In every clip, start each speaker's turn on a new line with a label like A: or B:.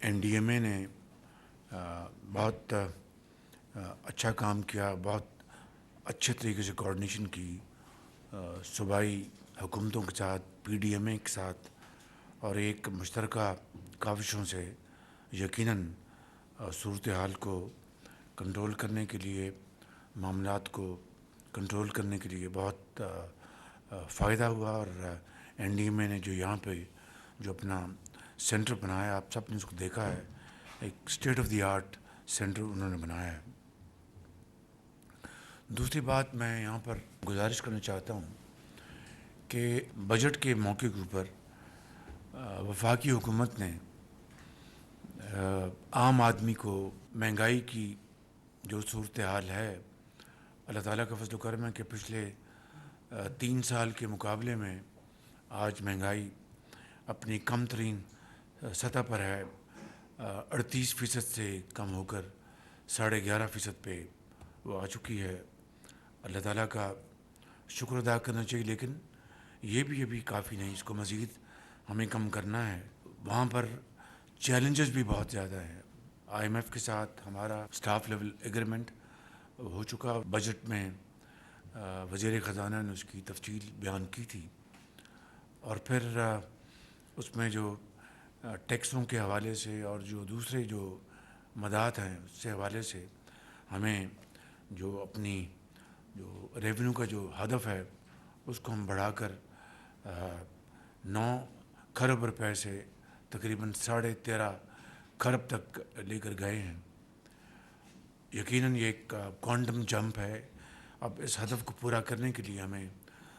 A: NDMA نے بہت اچھا کام کیا، بہت اچھے طریقے سے کوآرڈینیشن کی صوبائی حکومتوں کے ساتھ، PDMA کے ساتھ، اور ایک مشترکہ کاوشوں سے یقیناً صورتحال کو کنٹرول کرنے کے لیے، معاملات کو کنٹرول کرنے کے لیے بہت فائدہ ہوا۔ اور NDMA نے جو یہاں پہ جو اپنا سینٹر بنایا، آپ سب نے اس کو دیکھا ہے، ایک state of the art centre انہوں نے بنایا ہے۔ دوسری بات میں یہاں پر گزارش کرنا چاہتا ہوں کہ بجٹ کے موقع کے اوپر وفاقی حکومت نے عام آدمی کو مہنگائی کی جو صورتحال ہے، اللہ تعالیٰ کا فضل و کرم ہے کہ پچھلے 3 سال کے مقابلے میں آج مہنگائی اپنی کم ترین سطح پر ہے، 38% سے کم ہو کر 11.5% پہ وہ آ چکی ہے۔ اللہ تعالیٰ کا شکر ادا کرنا چاہیے، لیکن یہ بھی ابھی کافی نہیں، اس کو مزید ہمیں کم کرنا ہے۔ وہاں پر چیلنجز بھی بہت زیادہ ہیں۔ IMF کے ساتھ ہمارا سٹاف لیول ایگریمنٹ ہو چکا، بجٹ میں وزیر خزانہ نے اس کی تفصیل بیان کی تھی، اور پھر اس میں جو ٹیکسوں کے حوالے سے اور جو دوسرے جو مدات ہیں اس سے حوالے سے ہمیں جو اپنی جو ریونیو کا جو ہدف ہے اس کو ہم بڑھا کر 9 کھرب روپے سے تقریباً 13.5 کھرب تک لے کر گئے ہیں۔ یقیناً یہ ایک کوانٹم جمپ ہے۔ اب اس ہدف کو پورا کرنے کے لیے ہمیں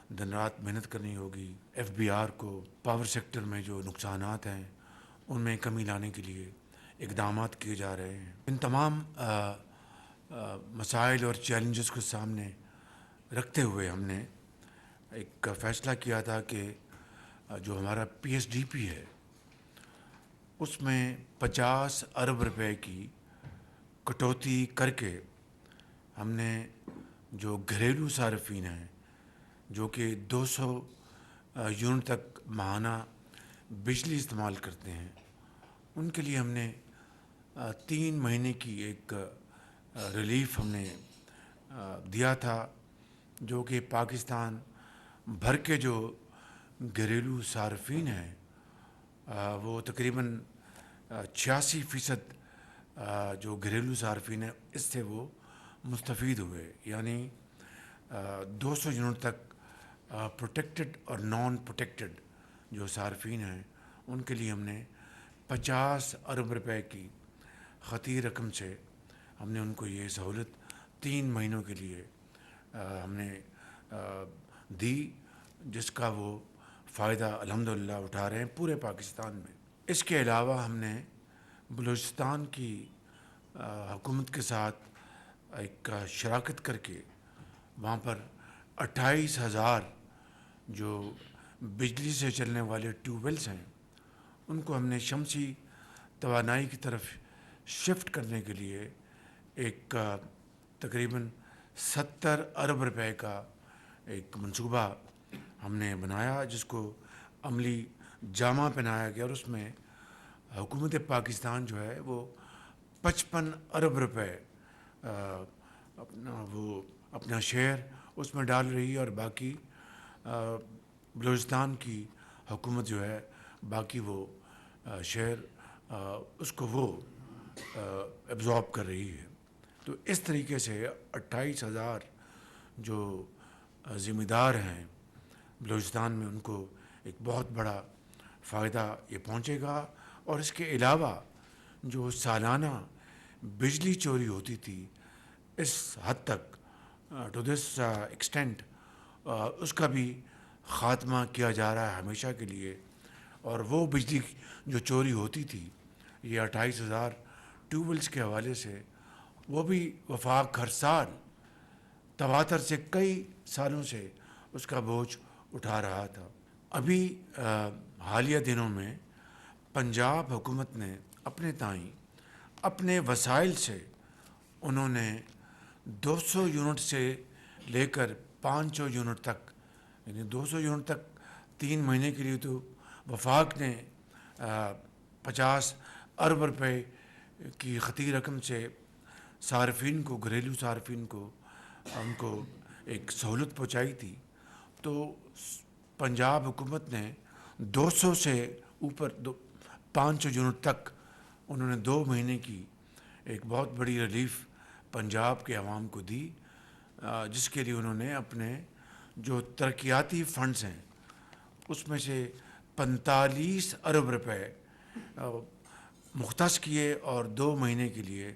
A: دن رات محنت کرنی ہوگی۔ FBR کو، پاور سیکٹر میں جو نقصانات ہیں ان میں کمی لانے کے لیے اقدامات کیے جا رہے ہیں۔ ان تمام مسائل اور چیلنجز کو سامنے رکھتے ہوئے ہم نے ایک فیصلہ کیا تھا کہ جو ہمارا PSDP ہے اس میں 50 ارب روپے کی کٹوتی کر کے ہم نے جو گھریلو صارفین ہیں جو کہ 200 یونٹ تک ماہانہ بجلی استعمال کرتے ہیں، ان کے لیے ہم نے 3 مہینے کی ایک ریلیف ہم نے دیا تھا، جو کہ پاکستان بھر کے جو گھریلو صارفین ہیں وہ تقریباً 86% جو گھریلو صارفین ہیں اس سے وہ مستفید ہوئے، یعنی 200 یونٹ تک پروٹیکٹڈ اور نان پروٹیکٹڈ جو صارفین ہیں ان کے لیے ہم نے 50 ارب روپے کی خطیر رقم سے ہم نے ان کو یہ سہولت 3 مہینوں کے لیے ہم نے دی، جس کا وہ فائدہ الحمدللہ اٹھا رہے ہیں پورے پاکستان میں۔ اس کے علاوہ ہم نے بلوچستان کی حکومت کے ساتھ ایک شراکت کر کے وہاں پر 28,000 جو بجلی سے چلنے والے ٹیوب ویلس ہیں ان کو ہم نے شمسی توانائی کی طرف شفٹ کرنے کے لیے ایک تقریباً 70 ارب روپے کا ایک منصوبہ ہم نے بنایا، جس کو عملی جامہ پہنایا گیا، اور اس میں حکومت پاکستان جو ہے وہ 55 ارب روپے اپنا شیئر اس میں ڈال رہی ہے، اور باقی بلوچستان کی حکومت جو ہے باقی وہ شیئر اس کو وہ ایبزارب کر رہی ہے۔ تو اس طریقے سے 28,000 جو ذمہ دار ہیں بلوچستان میں ان کو ایک بہت بڑا فائدہ یہ پہنچے گا۔ اور اس کے علاوہ جو سالانہ بجلی چوری ہوتی تھی اس حد تک ٹو دس ایکسٹینٹ اس کا بھی خاتمہ کیا جا رہا ہے ہمیشہ کے لیے۔ اور وہ بجلی جو چوری ہوتی تھی یہ 28,000 ٹیوب ویلس کے حوالے سے، وہ بھی وفاق ہر سال تواتر سے کئی سالوں سے اس کا بوجھ اٹھا رہا تھا۔ ابھی حالیہ دنوں میں پنجاب حکومت نے اپنے تائیں اپنے وسائل سے انہوں نے 200 یونٹ سے لے کر 500 یونٹ تک، یعنی 200 یونٹ تک 3 مہینے کے لیے تو وفاق نے 50 ارب روپے کی خطی رقم سے صارفین کو، گھریلو صارفین کو، ان کو ایک سہولت پہنچائی تھی. تو پنجاب حکومت نے 200 سے اوپر 500 یونٹ تک انہوں نے 2 مہینے کی ایک بہت بڑی ریلیف پنجاب کے عوام کو دی، جس کے لیے انہوں نے اپنے جو ترقیاتی فنڈز ہیں اس میں سے 45 ارب روپے مختص کیے اور 2 مہینے کے لیے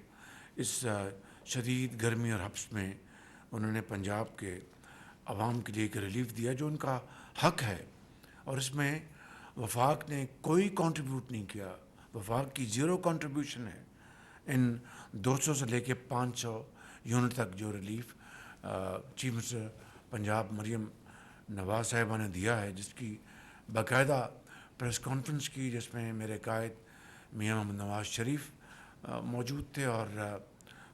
A: اس شدید گرمی اور حبس میں انہوں نے پنجاب کے عوام کے لیے ایک ریلیف دیا جو ان کا حق ہے. اور اس میں وفاق نے کوئی کنٹریبیوٹ نہیں کیا. وفاق کی 0 کنٹریبیوشن ہے ان 200 سے لے کے 500 یونٹ تک جو relief chief minister Punjab Maryam Nawaz صاحبہ نے دیا ہے، جس کی باقاعدہ پریس کانفرنس کی، جس میں میرے قائد میاں محمد نواز شریف موجود تھے اور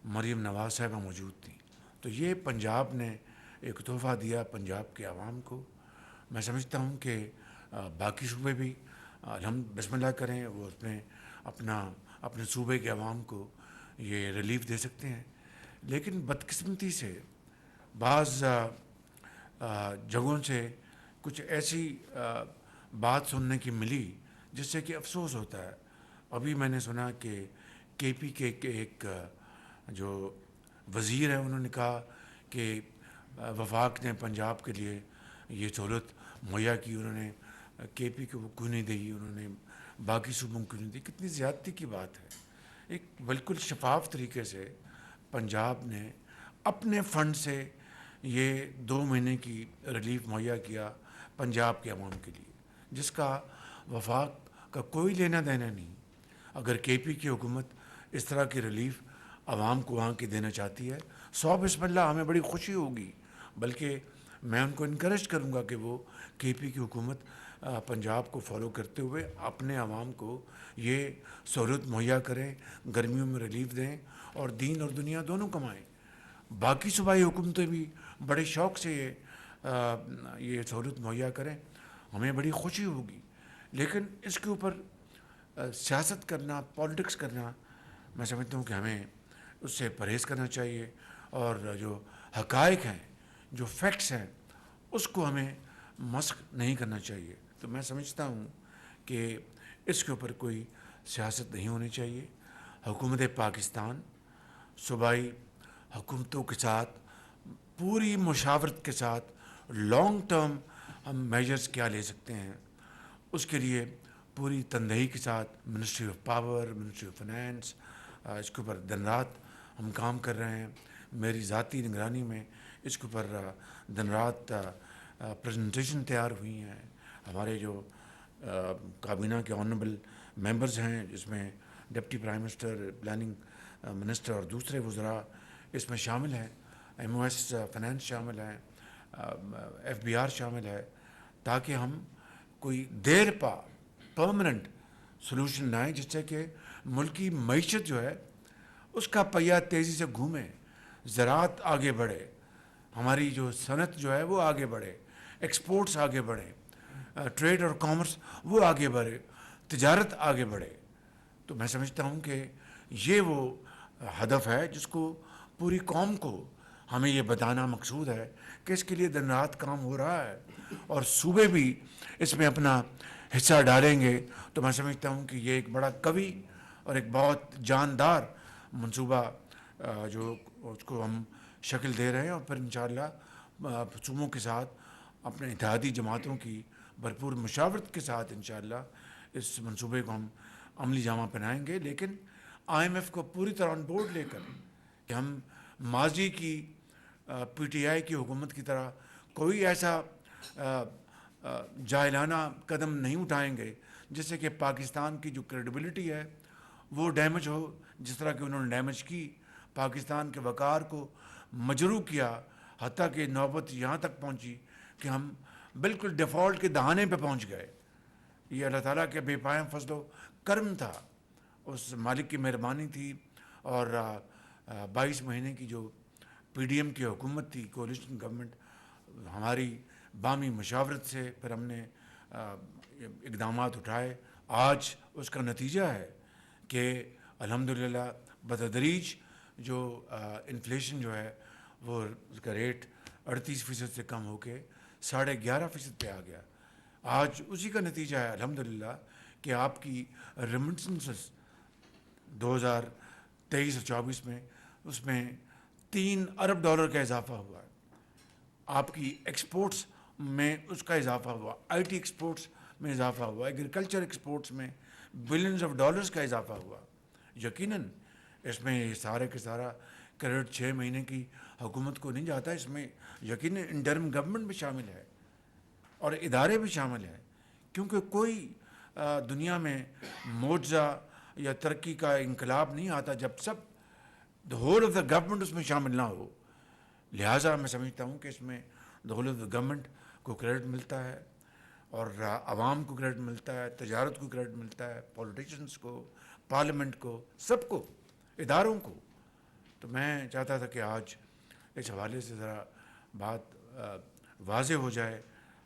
A: مریم نواز صاحبہ موجود تھیں. تو یہ پنجاب نے ایک تحفہ دیا پنجاب کے عوام کو. میں سمجھتا ہوں کہ باقی صوبے بھی بسم اللہ کریں، وہ اس میں اپنے صوبے کے عوام کو یہ ریلیف دے سکتے ہیں. لیکن بدقسمتی سے بعض جگہوں سے کچھ ایسی بات سننے کی ملی جس سے کہ افسوس ہوتا ہے. ابھی میں نے سنا کہ کے پی کے ایک جو وزیر ہیں انہوں نے کہا کہ وفاق نے پنجاب کے لیے یہ سہولت مہیا کی، انہوں نے کے پی کو کیوں نہیں دی، انہوں نے باقی صوبوں کو کیوں نہیں دی. کتنی زیادتی کی بات ہے. ایک بالکل شفاف طریقے سے پنجاب نے اپنے فنڈ سے یہ 2 مہینے کی ریلیف مہیا کیا پنجاب کے عوام کے لیے، جس کا وفاق کا کوئی لینا دینا نہیں. اگر کے پی کی حکومت اس طرح کی ریلیف عوام کو وہاں کی دینا چاہتی ہے، بسم اللہ، ہمیں بڑی خوشی ہوگی. بلکہ میں ان کو انکریج کروں گا کہ وہ کے پی کی حکومت پنجاب کو فالو کرتے ہوئے اپنے عوام کو یہ سہولت مہیا کریں، گرمیوں میں ریلیف دیں اور دین اور دنیا دونوں کمائیں. باقی صوبائی حکومتیں بھی بڑے شوق سے یہ سہولت مہیا کریں، ہمیں بڑی خوشی ہوگی. لیکن اس کے اوپر سیاست کرنا، پالیٹکس کرنا، میں سمجھتا ہوں کہ ہمیں اس سے پرہیز کرنا چاہیے. اور جو حقائق ہیں، جو فیکٹس ہیں، اس کو ہمیں مسخ نہیں کرنا چاہیے. تو میں سمجھتا ہوں کہ اس کے اوپر کوئی سیاست نہیں ہونی چاہیے. حکومت پاکستان صوبائی حکومتوں کے ساتھ پوری مشاورت کے ساتھ لانگ ٹرم ہم میجرز کیا لے سکتے ہیں، اس کے لیے پوری تندہی کے ساتھ ministry of power, ministry of finance, اس کے اوپر دن رات ہم کام کر رہے ہیں. میری ذاتی نگرانی میں اس کے اوپر دن رات پریزنٹیشن تیار ہوئی ہیں. ہمارے جو کابینہ کے آنریبل ممبرز ہیں، جس میں deputy prime minister, planning minister اور دوسرے وزراء اس میں شامل ہیں، ایم او ایس فائنانس شامل ہیں، ایف بی آر شامل ہے، تاکہ ہم کوئی دیر پا پرماننٹ سلوشن لائیں جس سے کہ ملکی معیشت جو ہے اس کا پہیہ تیزی سے گھومے، زراعت آگے بڑھے، ہماری جو صنعت جو ہے وہ آگے بڑھے، ایکسپورٹس آگے بڑھیں، ٹریڈ اور کامرس وہ آگے بڑھے، تجارت آگے بڑھے. تو میں سمجھتا ہوں کہ یہ وہ ہدف ہے جس کو پوری قوم کو ہمیں یہ بتانا مقصود ہے کہ اس کے لیے دن رات کام ہو رہا ہے اور صوبے بھی اس میں اپنا حصہ ڈالیں گے. تو میں سمجھتا ہوں کہ یہ ایک بڑا قوی اور ایک بہت جاندار منصوبہ جو اس کو ہم شکل دے رہے ہیں. اور پھر انشاءاللہ صوبوں کے ساتھ اپنے اتحادی جماعتوں کی بھرپور مشاورت کے ساتھ انشاءاللہ اس منصوبے کو ہم عملی جامہ پہنائیں گے. لیکن آئی ایم ایف کو پوری طرح آن بورڈ لے کر کہ ہم ماضی کی پی ٹی آئی کی حکومت کی طرح کوئی ایسا جاہلانہ قدم نہیں اٹھائیں گے جس سے کہ پاکستان کی جو کریڈیبلٹی ہے وہ ڈیمیج ہو، جس طرح کہ انہوں نے ڈیمیج کی، پاکستان کے وقار کو مجروح کیا، حتیٰ کہ نوبت یہاں تک پہنچی کہ ہم بالکل ڈیفالٹ کے دہانے پہ پہنچ گئے. یہ اللہ تعالیٰ کے بے پائے فضل و کرم تھا، اس مالک کی مہربانی تھی. اور 22 مہینے کی جو پی ڈی ایم کی حکومت تھی، کولیشن گورنمنٹ، ہماری بامی مشاورت سے پھر ہم نے اقدامات اٹھائے. آج اس کا نتیجہ ہے کہ الحمدللہ بتدریج جو انفلیشن جو ہے وہ اس کا ریٹ 38% سے کم ہو کے 11.5% پہ آ گیا. آج اسی کا نتیجہ ہے الحمدللہ کہ آپ کی ریمیٹنسز 2023 اور 24 میں اس میں $3 ارب کا اضافہ ہوا ہے. آپ کی ایکسپورٹس میں اس کا اضافہ ہوا, آئی ٹی ایکسپورٹس میں اضافہ ہوا, ایگریکلچر ایکسپورٹس میں بلینز آف ڈالرز کا اضافہ ہوا. یقیناً اس میں یہ سارے کے سارا کریڈٹ 6 مہینے کی حکومت کو نہیں جاتا, اس میں یقیناً انٹرم گورنمنٹ بھی شامل ہے اور ادارے بھی شامل ہیں, کیونکہ کوئی دنیا میں معجزہ یا ترقی کا انقلاب نہیں آتا جب سب the whole of the government اس میں شامل نہ ہو. لہٰذا میں سمجھتا ہوں کہ اس میں دا ہول آف دا گورنمنٹ کو کریڈٹ ملتا ہے اور عوام کو کریڈٹ ملتا ہے, تجارت کو کریڈٹ ملتا ہے, پولیٹیشنس کو, پارلیمنٹ کو, سب کو, اداروں کو. تو میں چاہتا تھا کہ آج اس حوالے سے ذرا بات واضح ہو جائے.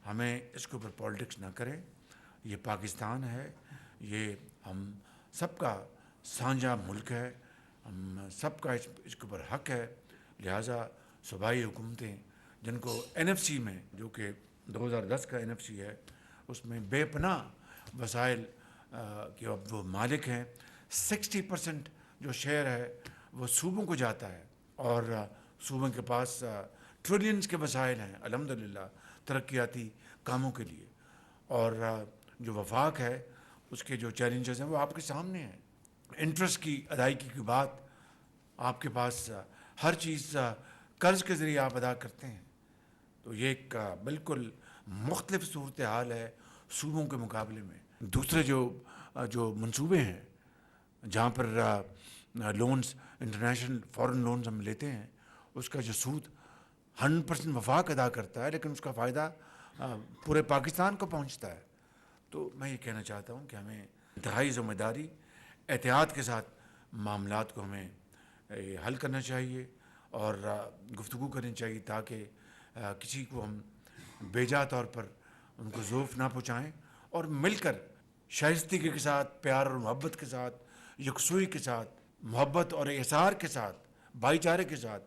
A: ہمیں اس کے اوپر پالیٹکس نہ کریں. یہ پاکستان ہے, یہ ہم سب کا سانجھا ملک ہے, ہم سب کا اس کے اوپر حق ہے. لہٰذا صوبائی حکومتیں جن کو NFC میں, جو کہ 2010 کا NFC ہے, اس میں بے پناہ وسائل کے اب وہ مالک ہیں. 60% جو شیئر ہے وہ صوبوں کو جاتا ہے اور صوبوں کے پاس ٹریلینز کے وسائل ہیں الحمدللہ ترقیاتی کاموں کے لیے. اور جو وفاق ہے اس کے جو چیلنجز ہیں وہ آپ کے سامنے ہیں. انٹرسٹ کی ادائیگی کی بات, آپ کے پاس ہر چیز قرض کے ذریعے آپ ادا کرتے ہیں, تو یہ ایک بالکل مختلف صورتحال ہے صوبوں کے مقابلے میں. دوسرے جو منصوبے ہیں جہاں پر لونز, انٹرنیشنل فورن لونز ہم لیتے ہیں, اس کا جو سود 100% وفاق ادا کرتا ہے, لیکن اس کا فائدہ پورے پاکستان کو پہنچتا ہے. تو میں یہ کہنا چاہتا ہوں کہ ہمیں انتہائی ذمہ داری, احتیاط کے ساتھ معاملات کو ہمیں حل کرنا چاہیے اور گفتگو کرنی چاہیے تاکہ کسی کو ہم بیجا طور پر ان کو ضعف نہ پہنچائیں, اور مل کر شائستگی کے ساتھ, پیار اور محبت کے ساتھ, یکسوئی کے ساتھ, محبت اور احسار کے ساتھ, بھائی چارے کے ساتھ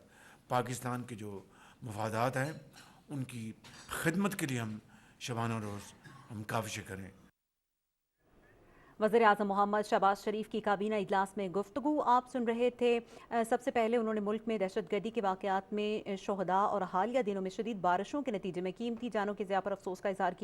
A: پاکستان کے جو مفادات ہیں ان کی خدمت کے لیے ہم شبانہ روز ہم کاوشیں کریں.
B: وزیر اعظم محمد شہباز شریف کی کابینہ اجلاس میں گفتگو آپ سن رہے تھے. سب سے پہلے انہوں نے ملک میں دہشت گردی کے واقعات میں شہداء اور حالیہ دنوں میں شدید بارشوں کے نتیجے میں قیمتی جانوں کے ضیاع پر افسوس کا اظہار کیا.